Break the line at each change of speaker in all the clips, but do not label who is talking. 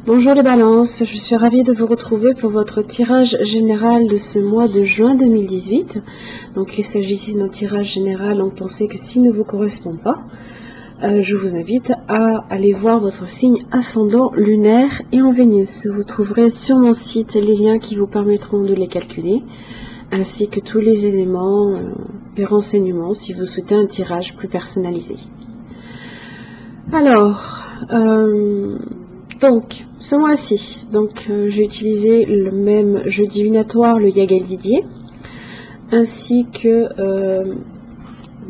Bonjour les balances, je suis ravie de vous retrouver pour votre tirage général de ce mois de juin 2018. Donc il s'agit ici d'un tirage général, donc pensez que s'il ne vous correspond pas, je vous invite à aller voir votre signe ascendant lunaire et en Vénus. Vous trouverez sur mon site les liens qui vous permettront de les calculer, ainsi que tous les éléments et renseignements si vous souhaitez un tirage plus personnalisé. Alors, donc, ce mois-ci, j'ai utilisé le même jeu divinatoire, le Yagal Didier, ainsi que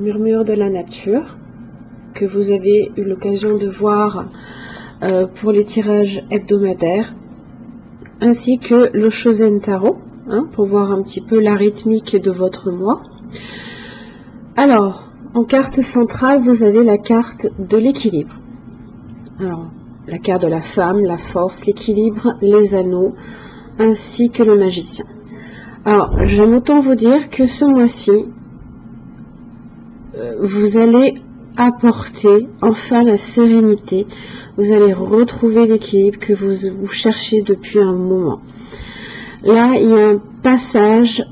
Murmure de la Nature, que vous avez eu l'occasion de voir pour les tirages hebdomadaires, ainsi que le Shosen Tarot, pour voir un petit peu la rythmique de votre mois. Alors, en carte centrale, vous avez la carte de l'équilibre. Alors, la carte de la femme, la force, l'équilibre, les anneaux, ainsi que le magicien. Alors, j'aime autant vous dire que ce mois-ci, vous allez apporter enfin la sérénité, vous allez retrouver l'équilibre que vous cherchez depuis un moment. Là, il y a un passage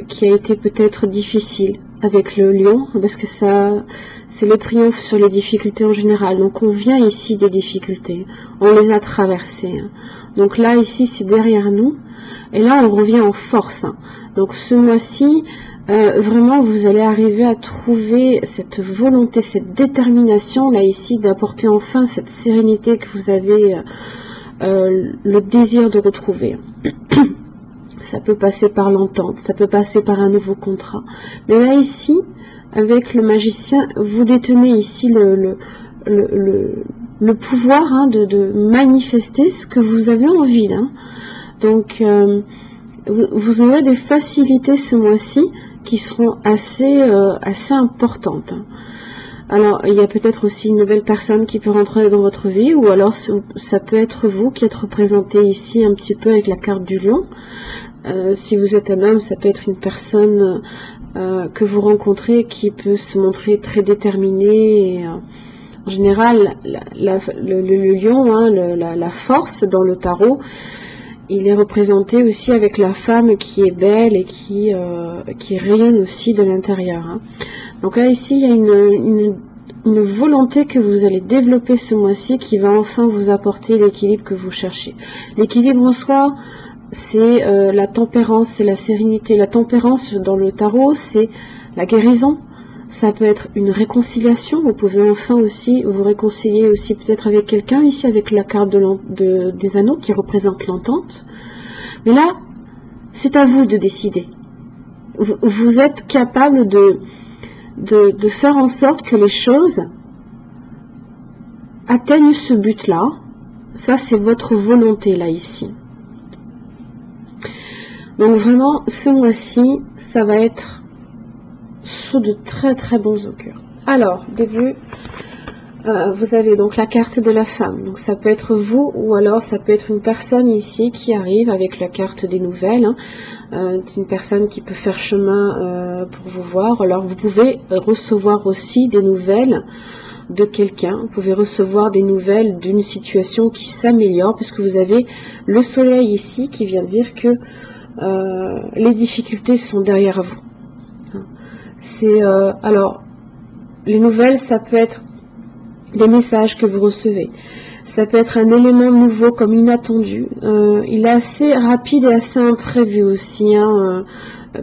qui a été peut-être difficile avec le lion, parce que ça, c'est le triomphe sur les difficultés en général. Donc on vient ici des difficultés, on les a traversées. Donc là, ici, c'est derrière nous, et là, on revient en force. Donc ce mois-ci, vraiment, vous allez arriver à trouver cette volonté, cette détermination, là, ici, d'apporter enfin cette sérénité que vous avez le désir de retrouver. Ça peut passer par l'entente, ça peut passer par un nouveau contrat. Mais là, ici, avec le magicien, vous détenez ici le pouvoir de manifester ce que vous avez envie. Donc, vous aurez des facilités ce mois-ci qui seront assez importantes. Alors, il y a peut-être aussi une nouvelle personne qui peut rentrer dans votre vie, ou alors ça peut être vous qui êtes représenté ici un petit peu avec la carte du lion. Si vous êtes un homme, ça peut être une personne que vous rencontrez qui peut se montrer très déterminée. Et, en général, le lion, la force dans le tarot, il est représenté aussi avec la femme qui est belle et qui rayonne aussi de l'intérieur. Donc là, ici, il y a une volonté que vous allez développer ce mois-ci qui va enfin vous apporter l'équilibre que vous cherchez. L'équilibre en soi, c'est la tempérance, c'est la sérénité. La tempérance dans le tarot, c'est la guérison. Ça peut être une réconciliation. Vous pouvez enfin aussi vous réconcilier aussi peut-être avec quelqu'un, ici avec la carte des anneaux qui représente l'entente. Mais là, c'est à vous de décider. Vous êtes capable de faire en sorte que les choses atteignent ce but-là. Ça, c'est votre volonté là, ici. Donc vraiment, ce mois-ci, ça va être sous de très très bons augures. Alors, début, vous avez donc la carte de la femme. Donc ça peut être vous, ou alors ça peut être une personne ici qui arrive avec la carte des nouvelles. Une personne qui peut faire chemin pour vous voir. Alors vous pouvez recevoir aussi des nouvelles de quelqu'un. Vous pouvez recevoir des nouvelles d'une situation qui s'améliore, puisque vous avez le soleil ici qui vient dire que les difficultés sont derrière vous. Alors, les nouvelles, ça peut être des messages que vous recevez. Ça peut être un élément nouveau comme inattendu. Il est assez rapide et assez imprévu aussi,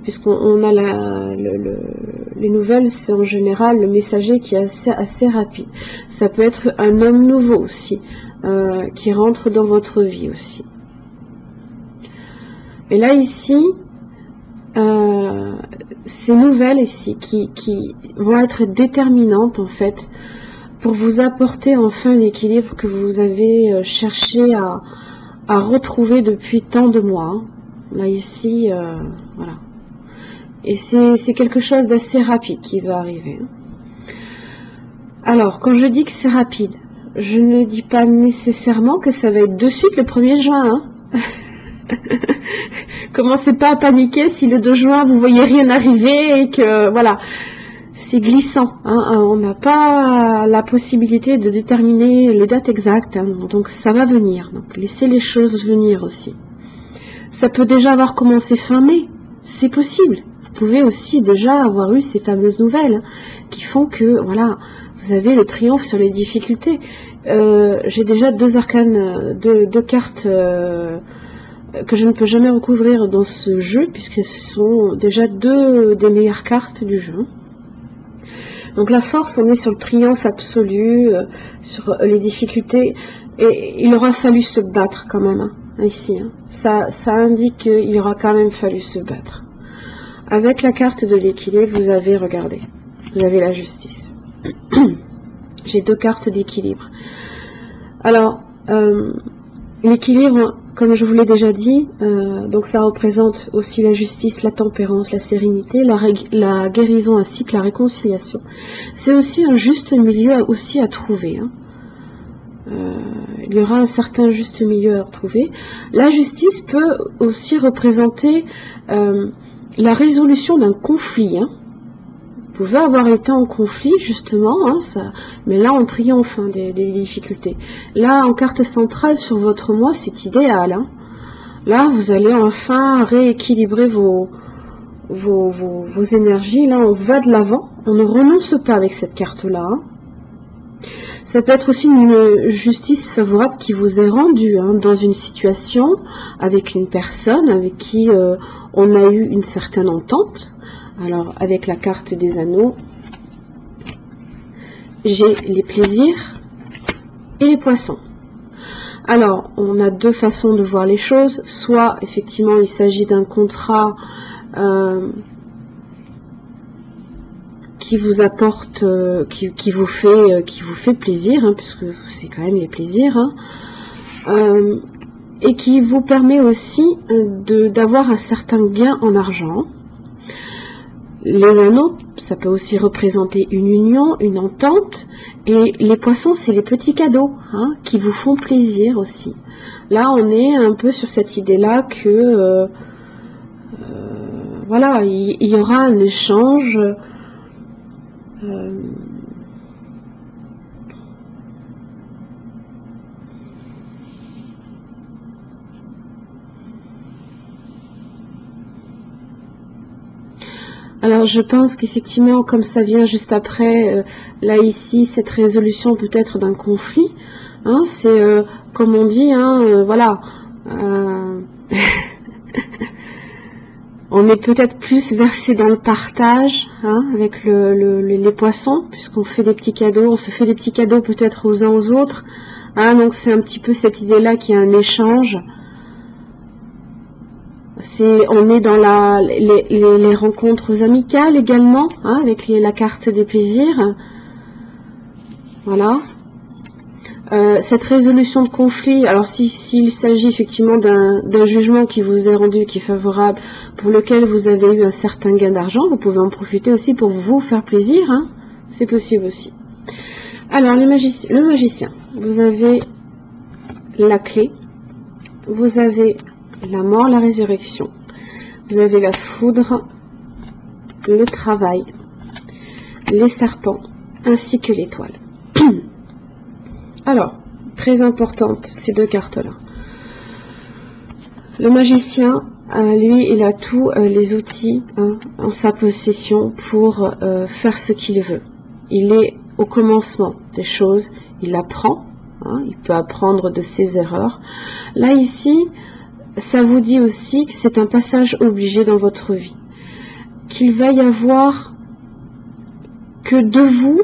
puisqu'on a les nouvelles, c'est en général le messager qui est assez rapide. Ça peut être un homme nouveau aussi, qui rentre dans votre vie aussi. Et là, ici, ces nouvelles ici qui vont être déterminantes en fait pour vous apporter enfin l'équilibre que vous avez cherché à retrouver depuis tant de mois. Là, ici, voilà. Et c'est quelque chose d'assez rapide qui va arriver. Alors, quand je dis que c'est rapide, je ne dis pas nécessairement que ça va être de suite le 1er juin. Commencez pas à paniquer si le 2 juin vous voyez rien arriver et que voilà, c'est glissant, hein, on n'a pas la possibilité de déterminer les dates exactes, hein, donc ça va venir, donc laissez les choses venir aussi. Ça peut déjà avoir commencé fin mai, c'est possible. Vous pouvez aussi déjà avoir eu ces fameuses nouvelles, hein, qui font que, voilà, vous avez le triomphe sur les difficultés. J'ai déjà deux arcanes, deux cartes que je ne peux jamais recouvrir dans ce jeu, puisque ce sont déjà deux des meilleures cartes du jeu. Donc la force, on est sur le triomphe absolu, sur les difficultés, et il aura fallu se battre quand même, hein, ici. Hein. Ça indique qu'il aura quand même fallu se battre. Avec la carte de l'équilibre, vous avez, regardez, vous avez la justice. J'ai deux cartes d'équilibre. Alors, l'équilibre, comme je vous l'ai déjà dit, donc ça représente aussi la justice, la tempérance, la sérénité, la guérison ainsi que la réconciliation. C'est aussi un juste milieu aussi à trouver. Hein. Il y aura un certain juste milieu à trouver. La justice peut aussi représenter la résolution d'un conflit. Hein. Vous pouvez avoir été en conflit justement, hein, mais là on triomphe, hein, des difficultés. Là en carte centrale sur votre moi, c'est idéal. Hein. Là vous allez enfin rééquilibrer vos énergies. Là on va de l'avant, on ne renonce pas avec cette carte-là. Hein. Ça peut être aussi une justice favorable qui vous est rendue, hein, dans une situation avec une personne avec qui on a eu une certaine entente. Alors, avec la carte des anneaux, j'ai les plaisirs et les poissons. Alors, on a deux façons de voir les choses. Soit, effectivement, il s'agit d'un contrat qui vous apporte, qui vous fait plaisir, hein, puisque c'est quand même les plaisirs, hein, et qui vous permet aussi d'avoir un certain gain en argent. Les anneaux, ça peut aussi représenter une union, une entente, et les poissons, c'est les petits cadeaux, hein, qui vous font plaisir aussi. Là, on est un peu sur cette idée-là que, voilà, il y aura un échange. Alors je pense qu'effectivement, comme ça vient juste après, là ici, cette résolution peut-être d'un conflit, hein, c'est comme on dit, hein, voilà, on est peut-être plus versé dans le partage, hein, avec les poissons, puisqu'on fait des petits cadeaux, on se fait des petits cadeaux peut-être aux uns aux autres, hein, donc c'est un petit peu cette idée-là qu'il y a un échange. On est dans les rencontres amicales également, hein, avec la carte des plaisirs. Voilà. Cette résolution de conflit, alors s'il s'agit effectivement d'un jugement qui vous est rendu, qui est favorable, pour lequel vous avez eu un certain gain d'argent, vous pouvez en profiter aussi pour vous faire plaisir, hein, c'est possible aussi. Alors, le magicien, vous avez la clé, vous avez la mort, la résurrection, vous avez la foudre, le travail, les serpents, ainsi que l'étoile. Alors, très importante, ces deux cartes-là. Le magicien, lui, il a tous les outils, hein, en sa possession pour faire ce qu'il veut. Il est au commencement des choses, il apprend, hein, il peut apprendre de ses erreurs. Là, ici, ça vous dit aussi que c'est un passage obligé dans votre vie, qu'il va y avoir que de vous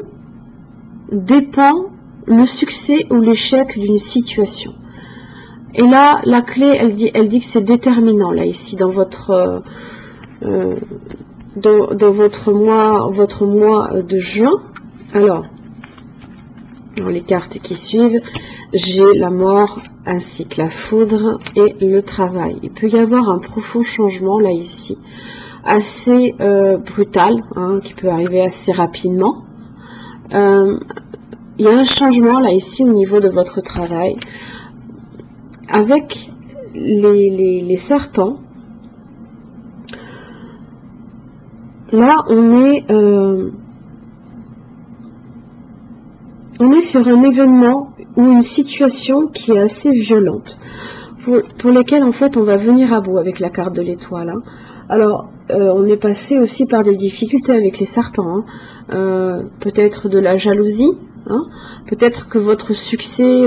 dépend le succès ou l'échec d'une situation. Et là, la clé, elle dit que c'est déterminant, là, ici, dans votre dans votre mois de juin. Alors, dans les cartes qui suivent, j'ai la mort ainsi que la foudre et le travail. Il peut y avoir un profond changement là ici, assez brutal, hein, qui peut arriver assez rapidement. Il y a un changement là ici au niveau de votre travail. Avec les serpents, là on est On est sur un événement ou une situation qui est assez violente, pour lesquelles en fait on va venir à bout avec la carte de l'étoile. Hein. Alors, on est passé aussi par des difficultés avec les serpents, hein. Peut-être de la jalousie, hein. Peut-être que votre succès,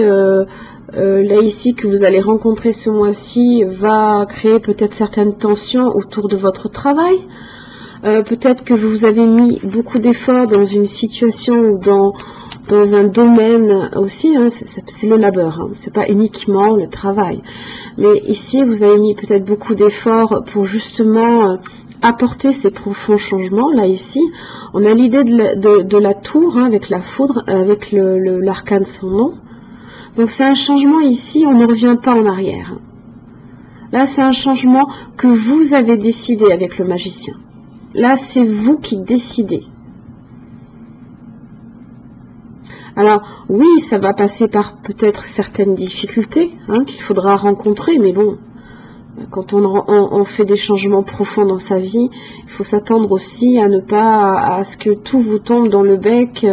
là ici, que vous allez rencontrer ce mois-ci, va créer peut-être certaines tensions autour de votre travail. Peut-être que vous avez mis beaucoup d'efforts dans une situation ou dans un domaine aussi, hein, c'est le labeur, hein, c'est pas uniquement le travail. Mais ici, vous avez mis peut-être beaucoup d'efforts pour justement apporter ces profonds changements. Là, ici, on a l'idée de la tour, hein, avec la foudre, avec l'arcane sans nom. Donc c'est un changement ici, on ne revient pas en arrière. Là, c'est un changement que vous avez décidé avec le magicien. Là, c'est vous qui décidez. Alors, oui, ça va passer par peut-être certaines difficultés, hein, qu'il faudra rencontrer, mais bon, quand on fait des changements profonds dans sa vie, il faut s'attendre aussi à ne pas à ce que tout vous tombe dans le bec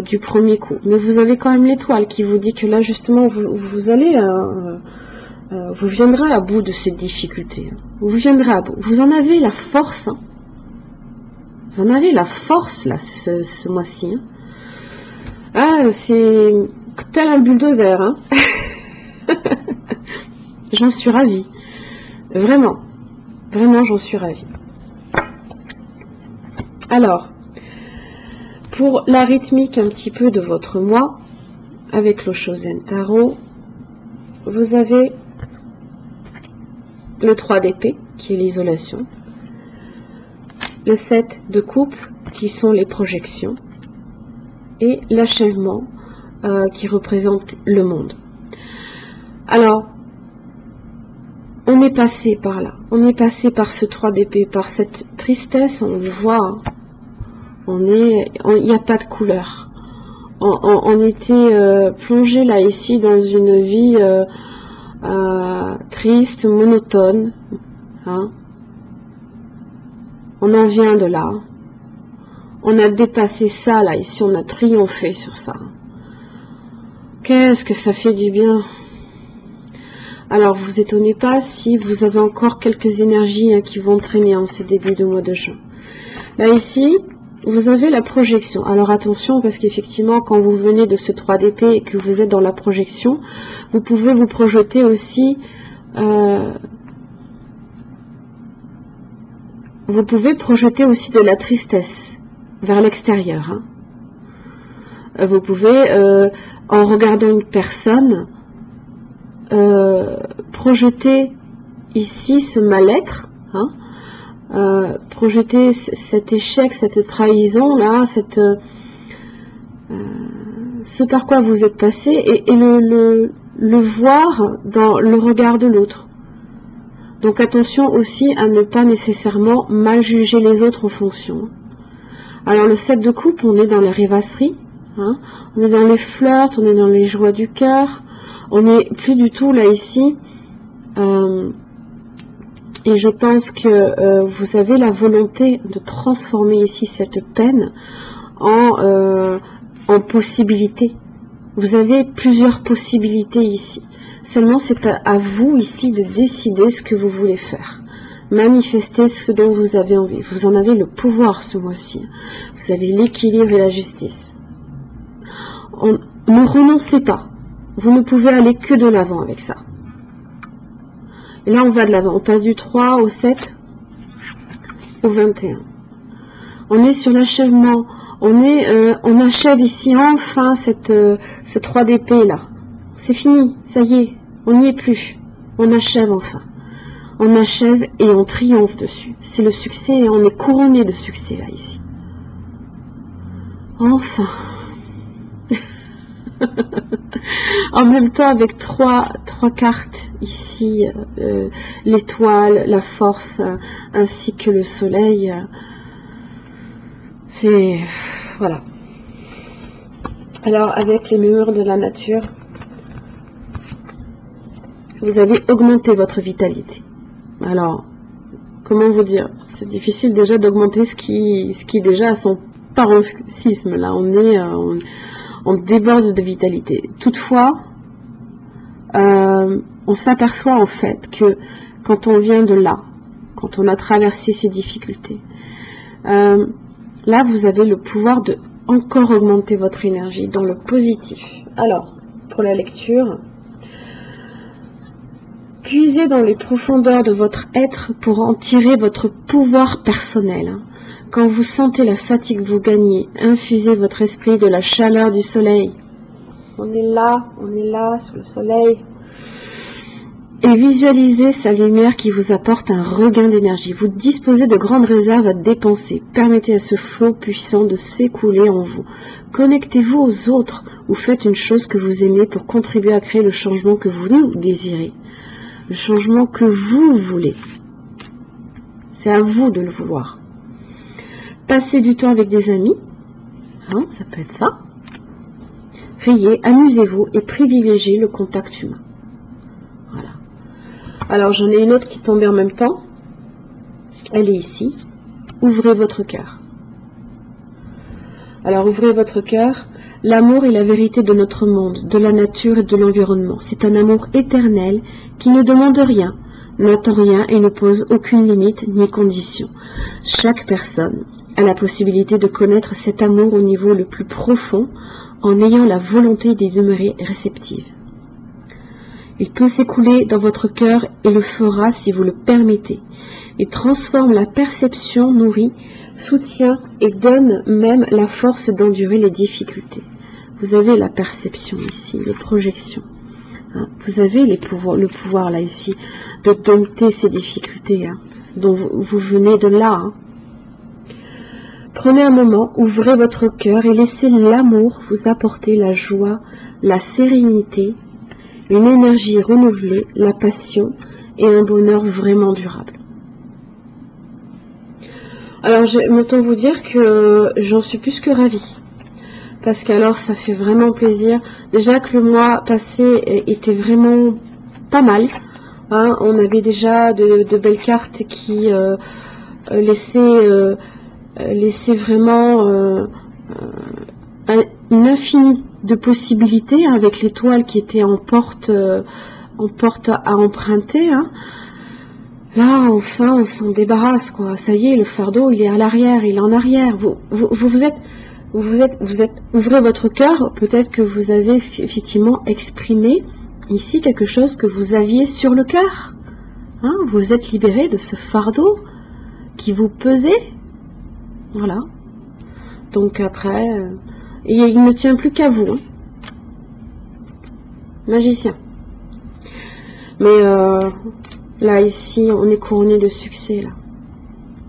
du premier coup. Mais vous avez quand même l'étoile qui vous dit que là, justement, vous allez... vous viendrez à bout de ces difficultés. Vous viendrez à bout. Vous en avez la force. Hein. Vous en avez la force, là, ce mois-ci. Hein. Ah, c'est tel un bulldozer. Hein. J'en suis ravie. Vraiment. Vraiment, j'en suis ravie. Alors, pour la rythmique un petit peu de votre mois, avec le Shosen Tarot, vous avez le 3 d'épée, qui est l'isolation, le 7 de coupe, qui sont les projections, et l'achèvement, qui représente le monde. Alors, on est passé par là, on est passé par ce 3 d'épée, par cette tristesse, on le voit, il n'y a pas de couleur. On était plongé là, ici, dans une vie triste, monotone. Hein. On en vient de là. On a dépassé ça, là, ici, on a triomphé sur ça. Qu'est-ce que ça fait du bien. Alors, vous étonnez pas si vous avez encore quelques énergies, hein, qui vont traîner en ce début de mois de juin. Là, ici, vous avez la projection. Alors, attention, parce qu'effectivement, quand vous venez de ce 3 d'épée et que vous êtes dans la projection, vous pouvez vous projeter aussi... vous pouvez projeter aussi de la tristesse vers l'extérieur. Hein. Vous pouvez, en regardant une personne, projeter ici ce mal-être, hein, projeter cet échec, cette trahison là, ce par quoi vous êtes passé, et le voir dans le regard de l'autre. Donc attention aussi à ne pas nécessairement mal juger les autres en fonction. Alors le 7 de coupe, on est dans les rêvasseries, hein, on est dans les flirts, on est dans les joies du cœur, on n'est plus du tout là ici, et je pense que vous avez la volonté de transformer ici cette peine en possibilité. Vous avez plusieurs possibilités ici. Seulement, c'est à vous ici de décider ce que vous voulez faire. Manifester ce dont vous avez envie. Vous en avez le pouvoir ce mois-ci. Vous avez l'équilibre et la justice. Ne renoncez pas. Vous ne pouvez aller que de l'avant avec ça. Et là, on va de l'avant. On passe du 3 au 7 au 21. On est sur l'achèvement. On achève ici enfin ce 3 d'épée là. C'est fini, ça y est, on n'y est plus. On achève enfin. On achève et on triomphe dessus. C'est le succès et on est couronné de succès là ici. Enfin. En même temps avec trois cartes ici, l'étoile, la force, ainsi que le soleil. C'est... voilà. Alors avec les murmures de la nature, vous avez augmenté votre vitalité. Alors, comment vous dire? C'est difficile déjà d'augmenter ce qui déjà a son paroxysme. Là, on déborde de vitalité. Toutefois, on s'aperçoit en fait que quand on vient de là, quand on a traversé ces difficultés, là vous avez le pouvoir de encore augmenter votre énergie dans le positif. Alors, pour la lecture, puisez dans les profondeurs de votre être pour en tirer votre pouvoir personnel. Quand vous sentez la fatigue vous gagner, infusez votre esprit de la chaleur du soleil. On est là sur le soleil. Et visualisez sa lumière qui vous apporte un regain d'énergie. Vous disposez de grandes réserves à dépenser. Permettez à ce flot puissant de s'écouler en vous. Connectez-vous aux autres ou faites une chose que vous aimez pour contribuer à créer le changement que vous désirez. Le changement que vous voulez. C'est à vous de le vouloir. Passez du temps avec des amis. Hein, ça peut être ça. Riez, amusez-vous et privilégiez le contact humain. Voilà. Alors j'en ai une autre qui est tombée en même temps. Elle est ici. Ouvrez votre cœur. Alors ouvrez votre cœur. L'amour est la vérité de notre monde, de la nature et de l'environnement. C'est un amour éternel qui ne demande rien, n'attend rien et ne pose aucune limite ni condition. Chaque personne a la possibilité de connaître cet amour au niveau le plus profond en ayant la volonté d'y demeurer réceptive. Il peut s'écouler dans votre cœur et le fera si vous le permettez. Il transforme la perception, nourrit, soutient et donne même la force d'endurer les difficultés. Vous avez la perception ici, les projections. Hein, vous avez le pouvoir là ici de dompter ces difficultés hein, dont vous venez de là. Hein. Prenez un moment, ouvrez votre cœur et laissez l'amour vous apporter la joie, la sérénité, une énergie renouvelée, la passion et un bonheur vraiment durable. Alors, m'entends vous dire que j'en suis plus que ravie. Parce qu'alors, ça fait vraiment plaisir. Déjà que le mois passé était vraiment pas mal. Hein, on avait déjà de belles cartes qui laissaient vraiment une infinie de possibilités hein, avec l'étoile qui était en porte à emprunter. Hein. Là, enfin, on s'en débarrasse, quoi. Ça y est, le fardeau, il est à l'arrière, il est en arrière. Ouvrez votre cœur. Peut-être que vous avez effectivement exprimé ici quelque chose que vous aviez sur le cœur. Hein, vous êtes libéré de ce fardeau qui vous pesait. Voilà. Donc après, il ne tient plus qu'à vous. Hein. Magicien. Mais là, ici, on est couronné de succès.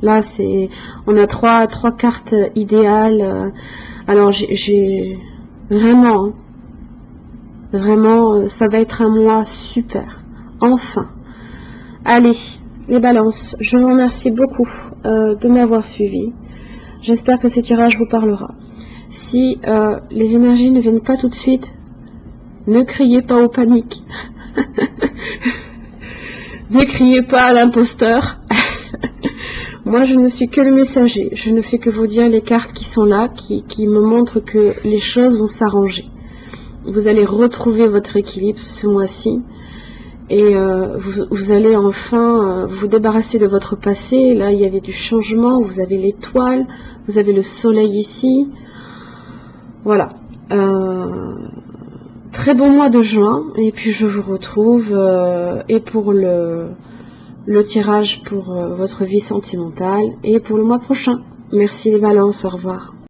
Là, on a trois cartes idéales. Alors, j'ai vraiment, ça va être un mois super. Enfin. Allez, les balances, je vous remercie beaucoup de m'avoir suivi. J'espère que ce tirage vous parlera. Si les énergies ne viennent pas tout de suite, ne criez pas aux paniques. Ne criez pas à l'imposteur. Moi, je ne suis que le messager. Je ne fais que vous dire les cartes qui sont là, qui me montrent que les choses vont s'arranger. Vous allez retrouver votre équilibre ce mois-ci. Et vous allez enfin vous débarrasser de votre passé. Là, il y avait du changement. Vous avez l'étoile. Vous avez le soleil ici. Voilà. Très bon mois de juin. Et puis, je vous retrouve et pour le tirage pour votre vie sentimentale et pour le mois prochain. Merci les balances. Au revoir.